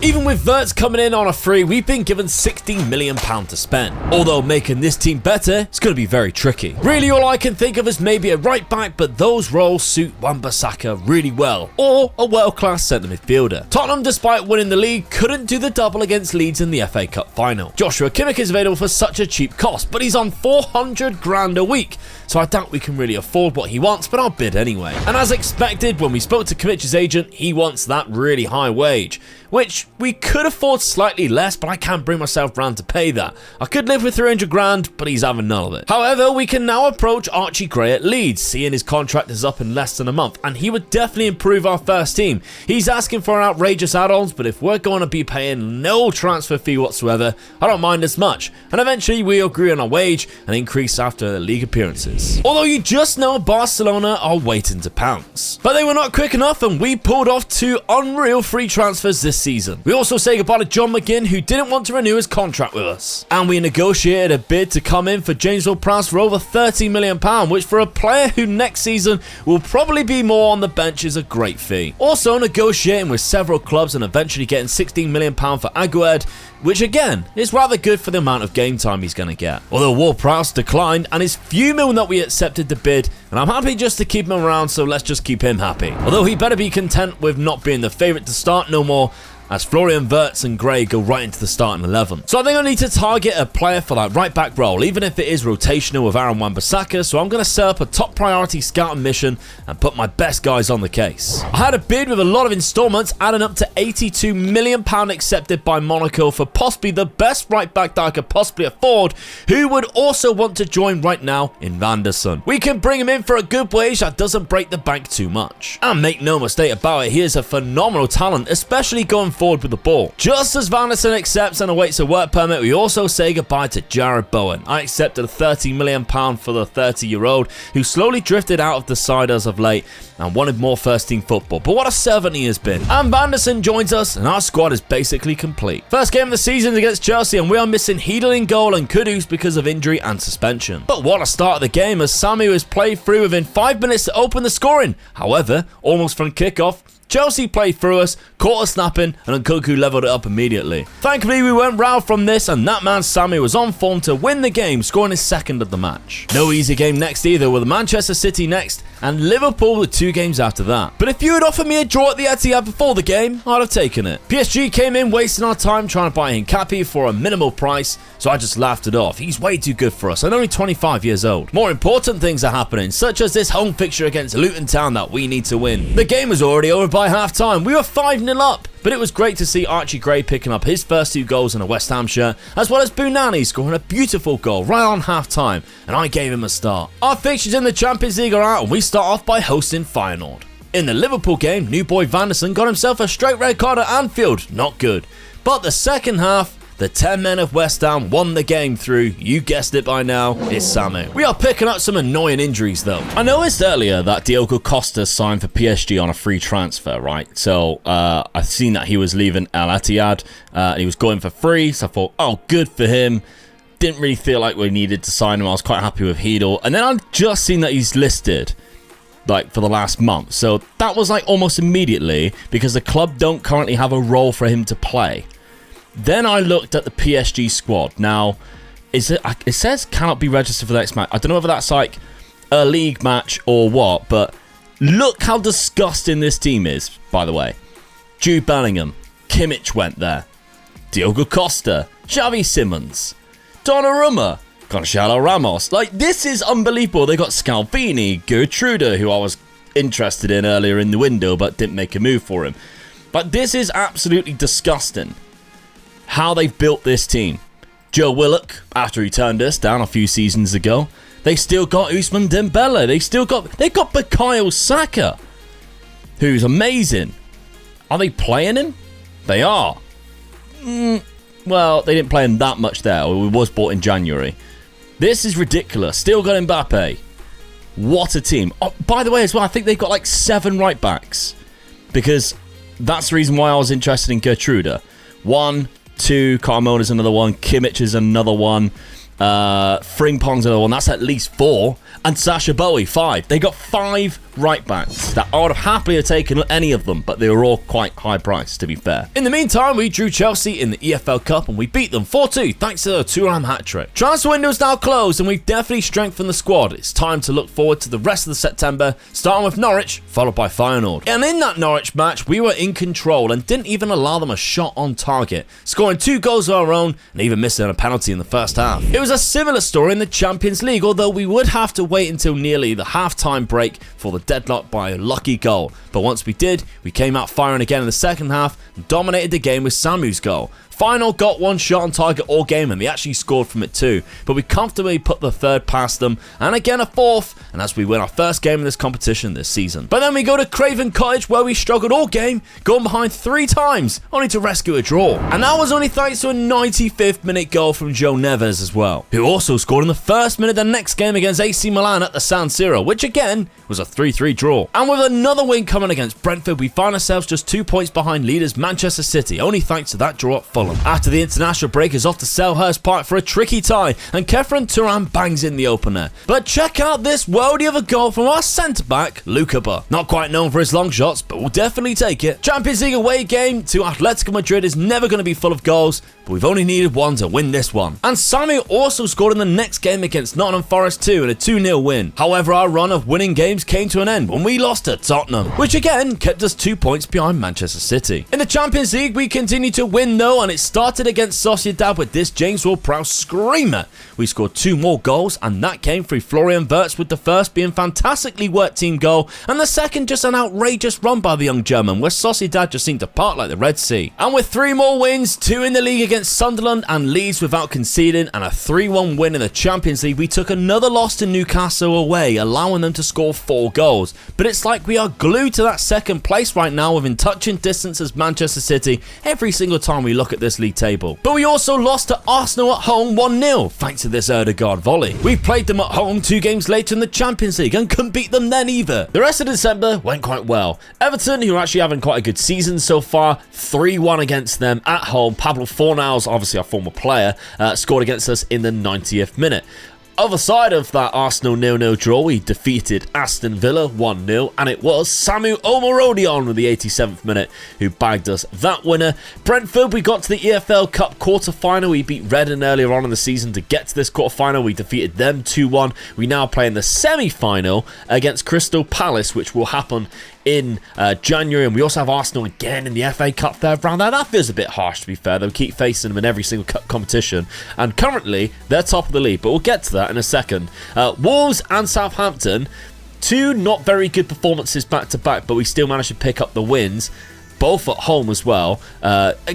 Even with Wirtz coming in on a free, we've been given £16 million to spend. Although making this team better is going to be very tricky. Really all I can think of is maybe a right back, but those roles suit Wan-Bissaka really well. Or a world-class centre midfielder. Tottenham, despite winning the league, couldn't do the double against Leeds in the FA Cup final. Joshua Kimmich is available for such a cheap cost, but he's on 400 grand a week. So I doubt we can really afford what he wants, but I'll bid anyway. And as expected, when we spoke to Kimmich's agent, he wants that really high wage, which we could afford slightly less, but I can't bring myself round to pay that. I could live with 300 grand, but he's having none of it. However, we can now approach Archie Gray at Leeds, seeing his contract is up in less than a month, and he would definitely improve our first team. He's asking for outrageous add-ons, but if we're going to be paying no transfer fee whatsoever, I don't mind as much. And eventually we agree on a wage and increase after the league appearances. Although you just know Barcelona are waiting to pounce. But they were not quick enough, and we pulled off 2 unreal free transfers this season. We also say goodbye to John McGinn, who didn't want to renew his contract with us. And we negotiated a bid to come in for James Ward-Prowse for over £30 million, which for a player who next season will probably be more on the bench is a great fee. Also negotiating with several clubs and eventually getting £16 million for Agued, which again is rather good for the amount of game time he's going to get. Although Ward-Prowse declined and is fuming that we accepted the bid, and I'm happy just to keep him around, so let's just keep him happy. Although he better be content with not being the favourite to start no more, as Florian Wirtz and Gray go right into the starting 11. So I think I need to target a player for that right back role, even if it is rotational with Aaron Wan-Bissaka, so I'm going to set up a top priority scouting mission and put my best guys on the case. I had a bid with a lot of installments, adding up to £82 million accepted by Monaco for possibly the best right back that I could possibly afford, who would also want to join right now in Van der Sar. We can bring him in for a good wage that doesn't break the bank too much. And make no mistake about it, he is a phenomenal talent, especially going forward with the ball. Just as Van der Sar accepts and awaits a work permit, we also say goodbye to Jared Bowen. I accepted a £30 million for the 30-year-old who slowly drifted out of the side as of late and wanted more first team football, but what a servant he has been. And Van der Sar joins us and our squad is basically complete. First game of the season against Chelsea, and we are missing Heedle in goal and Kudus because of injury and suspension. But what a start of the game, as Samu was played through within 5 minutes to open the scoring. However, almost from kickoff, Chelsea played through us, caught us snapping, and Nkunku levelled it up immediately. Thankfully, we went round from this, and that man Sammy was on form to win the game, scoring his second of the match. No easy game next either, with Manchester City next, and Liverpool with 2 games after that. But if you had offered me a draw at the Etihad before the game, I'd have taken it. PSG came in wasting our time trying to buy Hincapié for a minimal price, so I just laughed it off. He's way too good for us, and only 25 years old. More important things are happening, such as this home fixture against Luton Town that we need to win. The game was already over by half-time. We were 5-0 up, but it was great to see Archie Gray picking up his first 2 goals in a West Ham shirt, as well as Bunani scoring a beautiful goal right on half-time, and I gave him a start. Our fixtures in the Champions League are out, and we start off by hosting Feyenoord. In the Liverpool game, new boy Van der Sar got himself a straight red card at Anfield. Not good. But the second half, the 10 men of West Ham won the game through, you guessed it by now, it's Samu. We are picking up some annoying injuries though. I noticed earlier that Diogo Costa signed for PSG on a free transfer, right? So I've seen that he was leaving Al Ittihad, he was going for free, so I thought, oh, good for him. Didn't really feel like we needed to sign him. I was quite happy with Heedle. And then I've just seen that he's listed like for the last month. So that was like almost immediately, because the club don't currently have a role for him to play. Then I looked at the PSG squad. Now, it says cannot be registered for the next match. I don't know whether that's like a league match or what, but look how disgusting this team is, by the way. Jude Bellingham, Kimmich went there. Diogo Costa, Xavi Simons, Donnarumma, Gonzalo Ramos. Like, this is unbelievable. They got Scalvini, Gertruda, who I was interested in earlier in the window, but didn't make a move for him. But this is absolutely disgusting how they've built this team. Joe Willock, after he turned us down a few seasons ago, they still got Ousmane Dembele. They've got Bukayo Saka, who's amazing. Are they playing him? They are. Well, they didn't play him that much there. He was bought in January. This is ridiculous. Still got Mbappe. What a team. Oh, by the way, as well, I think they've got like 7 right backs, because that's the reason why I was interested in Gertruda. 1, 2, Carmona's another one, Kimmich is another one, Frimpong's another one, that's at least 4, and Sasha Bowie, 5. They got 5 right backs that I would have happily taken any of them, but they were all quite high priced, to be fair. In the meantime, we drew Chelsea in the EFL Cup and we beat them 4-2 thanks to a Thuram hat-trick. Transfer window's now closed and we've definitely strengthened the squad. It's time to look forward to the rest of the September, starting with Norwich, followed by Feyenoord. And in that Norwich match, we were in control and didn't even allow them a shot on target, scoring 2 goals of our own and even missing a penalty in the first half. It was a similar story in the Champions League, although we would have to wait until nearly the half-time break for the deadlock by a lucky goal. But once we did, we came out firing again in the second half and dominated the game with Samu's goal. Feyenoord got 1 shot on target all game and they actually scored from it too, but we comfortably put the third past them and again a fourth, and as we win our first game in this competition this season. But then we go to Craven Cottage where we struggled all game, going behind 3 times, only to rescue a draw. And that was only thanks to a 95th minute goal from Joe Neves as well, who also scored in the first minute of the next game against AC Milan at the San Siro, which again was a 3-3 draw. And with another win coming against Brentford, we find ourselves just 2 points behind leaders Manchester City, only thanks to that draw at Fulham. After the international break is off to Selhurst Park for a tricky tie, and Kefren Turan bangs in the opener. But check out this worldie of a goal from our centre-back, Lukeba. Not quite known for his long shots, but we'll definitely take it. Champions League away game to Atletico Madrid is never going to be full of goals, but we've only needed 1 to win this one. And Samu also scored in the next game against Nottingham Forest 2 in a 2-0 win. However, our run of winning games came to an end when we lost to Tottenham, which again kept us 2 points behind Manchester City. In the Champions League, we continued to win though, and it started against Sociedad with this James Ward-Prowse screamer. We scored 2 more goals, and that came through Florian Wirtz, with the first being fantastically worked team goal, and the second just an outrageous run by the young German, where Sociedad just seemed to part like the Red Sea. And with 3 more wins, 2 in the league against Sunderland and Leeds without conceding, and a 3-1 win in the Champions League, we took another loss to Newcastle away, allowing them to score 4 goals. But it's like we are glued to that second place right now, within touching distance as Manchester City every single time we look at this league table. But we also lost to Arsenal at home 1-0 thanks to this Erdegaard volley. We played them at home 2 games later in the Champions League and couldn't beat them then either. The rest of December went quite well. Everton, who are actually having quite a good season so far, 3-1 against them at home. Pablo Fornals, obviously our former player, scored against us in the 90th minute. Other side of that Arsenal 0-0 draw, we defeated Aston Villa 1-0, and it was Samu Omorodion with the 87th minute who bagged us that winner. Brentford, we got to the EFL Cup quarter-final. We beat Reading earlier on in the season to get to this quarter-final. We defeated them 2-1. We now play in the semi-final against Crystal Palace, which will happen in January, and we also have Arsenal again in the FA Cup third round. Now that feels a bit harsh, to be fair. They'll keep facing them in every single cup competition, and currently they're top of the league, but we'll get to that in a second. Wolves and Southampton, 2 not very good performances back to back, but we still managed to pick up the wins, both at home as well.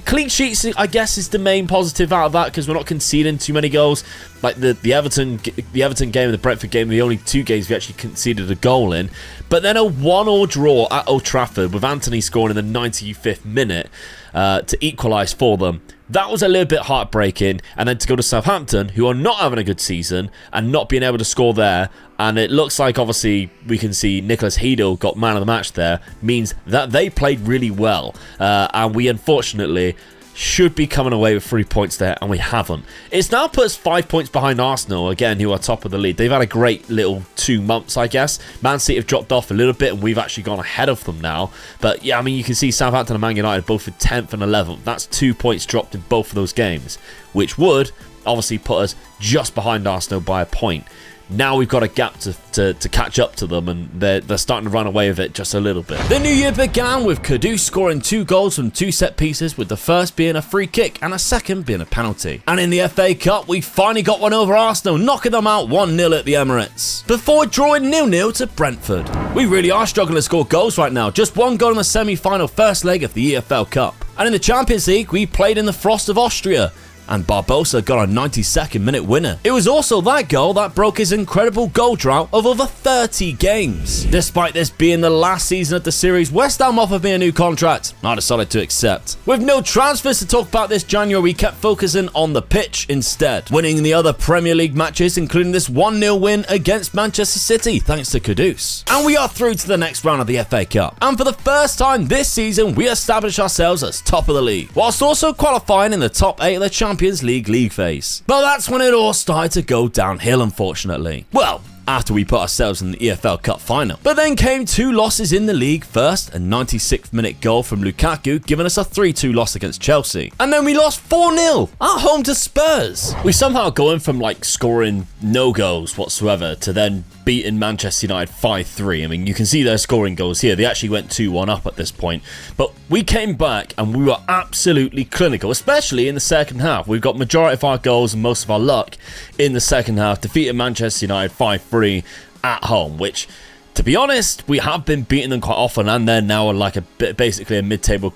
Clean sheets, I guess, is the main positive out of that, because we're not conceding too many goals. Like the Everton game and the Brentford game, the only 2 games we actually conceded a goal in. But then a 1-1 draw at Old Trafford with Anthony scoring in the 95th minute to equalise for them. That was a little bit heartbreaking. And then to go to Southampton, who are not having a good season and not being able to score there, and it looks like, obviously, we can see Nicholas Hedel got man of the match there, means that they played really well. And we, unfortunately, should be coming away with 3 points there, and we haven't. It's now put us 5 points behind Arsenal, again, who are top of the league. They've had a great little 2 months, I guess. Man City have dropped off a little bit, and we've actually gone ahead of them now. But yeah, I mean, you can see Southampton and Man United both with 10th and 11th. That's 2 points dropped in both of those games, which would obviously put us just behind Arsenal by a point. Now we've got a gap to catch up to them, and they're starting to run away with it just a little bit. The new year began with Kudus scoring 2 goals from 2 set pieces, with the first being a free kick and a second being a penalty. And in the FA Cup, we finally got one over Arsenal, knocking them out 1-0 at the Emirates, before drawing 0-0 to Brentford. We really are struggling to score goals right now, just 1 goal in the semi-final first leg of the EFL Cup. And in the Champions League, we played in the frost of Austria, and Barbosa got a 92nd minute winner. It was also that goal that broke his incredible goal drought of over 30 games. Despite this being the last season of the series, West Ham offered me a new contract. I decided to accept. With no transfers to talk about this January, we kept focusing on the pitch instead, winning the other Premier League matches, including this 1-0 win against Manchester City thanks to Kudus. And we are through to the next round of the FA Cup. And for the first time this season, we established ourselves as top of the league, whilst also qualifying in the top 8 of the Champions League phase. But that's when it all started to go downhill, unfortunately. Well, after we put ourselves in the EFL Cup final. But then came 2 losses in the league. First, a 96th minute goal from Lukaku, giving us a 3-2 loss against Chelsea. And then we lost 4-0 at home to Spurs. We somehow going from like scoring no goals whatsoever to then beating Manchester United 5-3. I mean, you can see their scoring goals here. They actually went 2-1 up at this point. But we came back and we were absolutely clinical, especially in the second half. We've got majority of our goals and most of our luck in the second half, defeating Manchester United 5-3 at home, which, to be honest, we have been beating them quite often, and they're now like basically a mid-table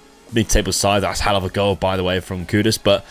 side. That's hell of a goal, by the way, from Kudus. But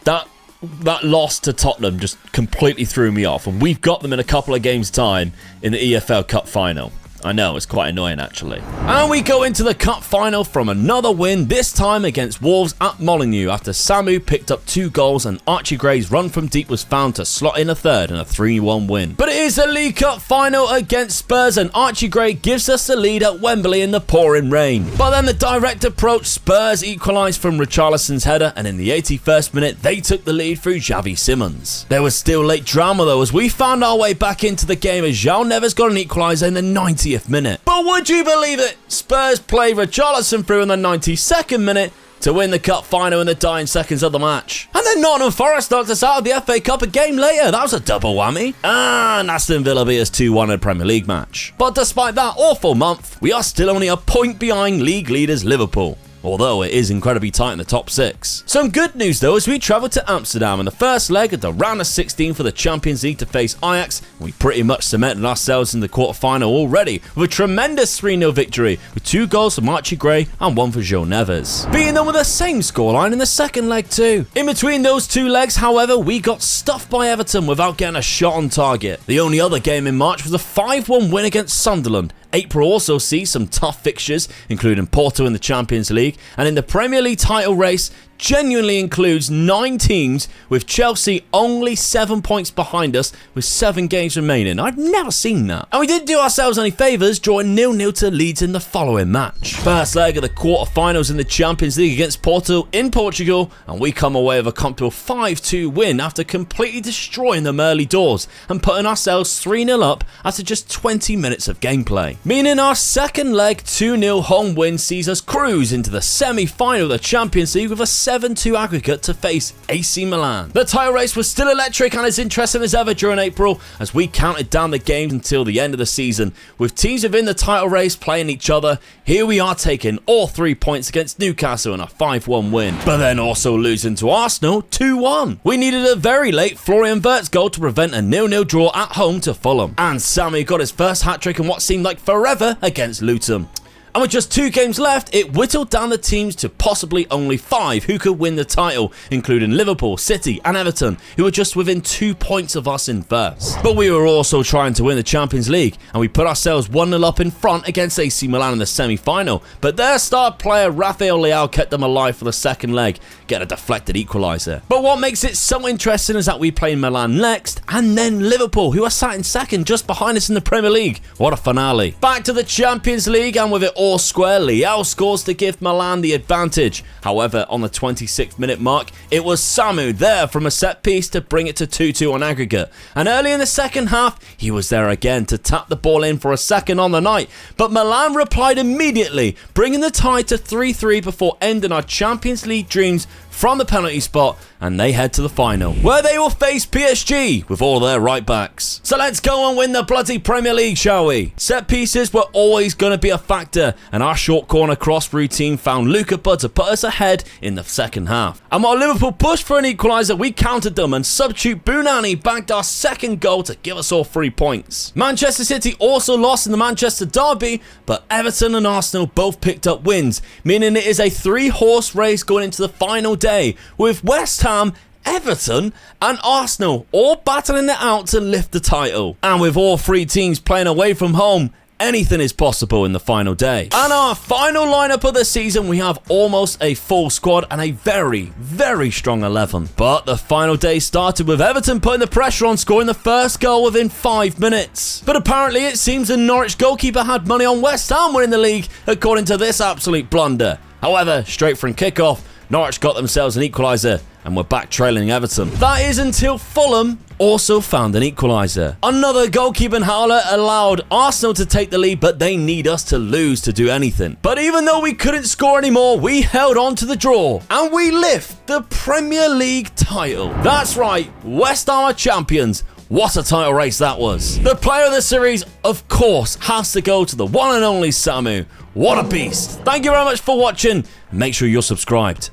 that loss to Tottenham just completely threw me off, and we've got them in a couple of games' time in the EFL Cup final. I know, it's quite annoying actually. And we go into the cup final from another win, this time against Wolves at Molineux, after Samu picked up 2 goals and Archie Gray's run from deep was found to slot in a third and a 3-1 win. But it is a League Cup final against Spurs, and Archie Gray gives us the lead at Wembley in the pouring rain. But then the direct approach, Spurs equalised from Richarlison's header, and in the 81st minute they took the lead through Xavi Simons. There was still late drama though, as we found our way back into the game as João Neves got an equaliser in the 90th minute. But would you believe it? Spurs played Richarlison through in the 92nd minute to win the cup final in the dying seconds of the match. And then Nottingham Forest knocked us out of the FA Cup a game later. That was a double whammy. And Aston Villa beat us 2-1 in a Premier League match. But despite that awful month, we are still only a point behind league leaders Liverpool, although it is incredibly tight in the top 6. Some good news though, as we travel to Amsterdam in the first leg of the round of 16 for the Champions League to face Ajax. We pretty much cemented ourselves in the quarterfinal already with a tremendous 3-0 victory with 2 goals from Archie Gray and 1 for João Neves, beating them with the same scoreline in the second leg too. In between those 2 legs, however, we got stuffed by Everton without getting a shot on target. The only other game in March was a 5-1 win against Sunderland. April also sees some tough fixtures, including Porto in the Champions League, and in the Premier League title race genuinely includes 9 teams, with Chelsea only 7 points behind us with 7 games remaining. I've never seen that. And we didn't do ourselves any favours, drawing 0-0 to Leeds in the following match. First leg of the quarterfinals in the Champions League against Porto in Portugal, and we come away with a comfortable 5-2 win after completely destroying them early doors and putting ourselves 3-0 up after just 20 minutes of gameplay. Meaning our second leg 2-0 home win sees us cruise into the semi-final of the Champions League with a 7-2 aggregate to face AC Milan. The title race was still electric and as interesting as ever during April, as we counted down the games until the end of the season, with teams within the title race playing each other. Here we are taking all 3 points against Newcastle in a 5-1 win, but then also losing to Arsenal 2-1. We needed a very late Florian Wirtz goal to prevent a 0-0 draw at home to Fulham, and Sammy got his first hat-trick in what seemed like forever against Luton. And with just 2 games left, it whittled down the teams to possibly only 5 who could win the title, including Liverpool, City and Everton, who were just within 2 points of us in first. But we were also trying to win the Champions League, and we put ourselves 1-0 up in front against AC Milan in the semi-final. But their star player Rafael Leao kept them alive for the second leg, getting a deflected equaliser. But what makes it so interesting is that we play Milan next, and then Liverpool, who are sat in second just behind us in the Premier League. What a finale. Back to the Champions League, and with it all square, Leao scores to give Milan the advantage. However, on the 26th minute mark, it was Samu there from a set piece to bring it to 2-2 on aggregate. And early in the second half, he was there again to tap the ball in for a second on the night. But Milan replied immediately, bringing the tie to 3-3 before ending our Champions League dreams from the penalty spot, and they head to the final, where they will face PSG with all their right backs. So let's go and win the bloody Premier League, shall we? Set pieces were always going to be a factor, and our short corner cross routine found Luka Bud to put us ahead in the second half. And while Liverpool pushed for an equaliser, we countered them, and substitute Bunani bagged our second goal to give us all 3 points. Manchester City also lost in the Manchester derby, but Everton and Arsenal both picked up wins, meaning it is a 3-horse race going into the final day, with West Ham, Everton and Arsenal all battling it out to lift the title. And with all 3 teams playing away from home, anything is possible in the final day. And our final lineup of the season, we have almost a full squad and a very, very strong 11. But the final day started with Everton putting the pressure on, scoring the first goal within 5 minutes. But apparently it seems the Norwich goalkeeper had money on West Ham winning the league, according to this absolute blunder. However, straight from kickoff, Norwich got themselves an equaliser and we're back trailing Everton. That is until Fulham also found an equaliser. Another goalkeeping howler allowed Arsenal to take the lead, but they need us to lose to do anything. But even though we couldn't score anymore, we held on to the draw, and we lift the Premier League title. That's right, West Ham are champions. What a title race that was. The player of the series, of course, has to go to the one and only Samu. What a beast. Thank you very much for watching. Make sure you're subscribed.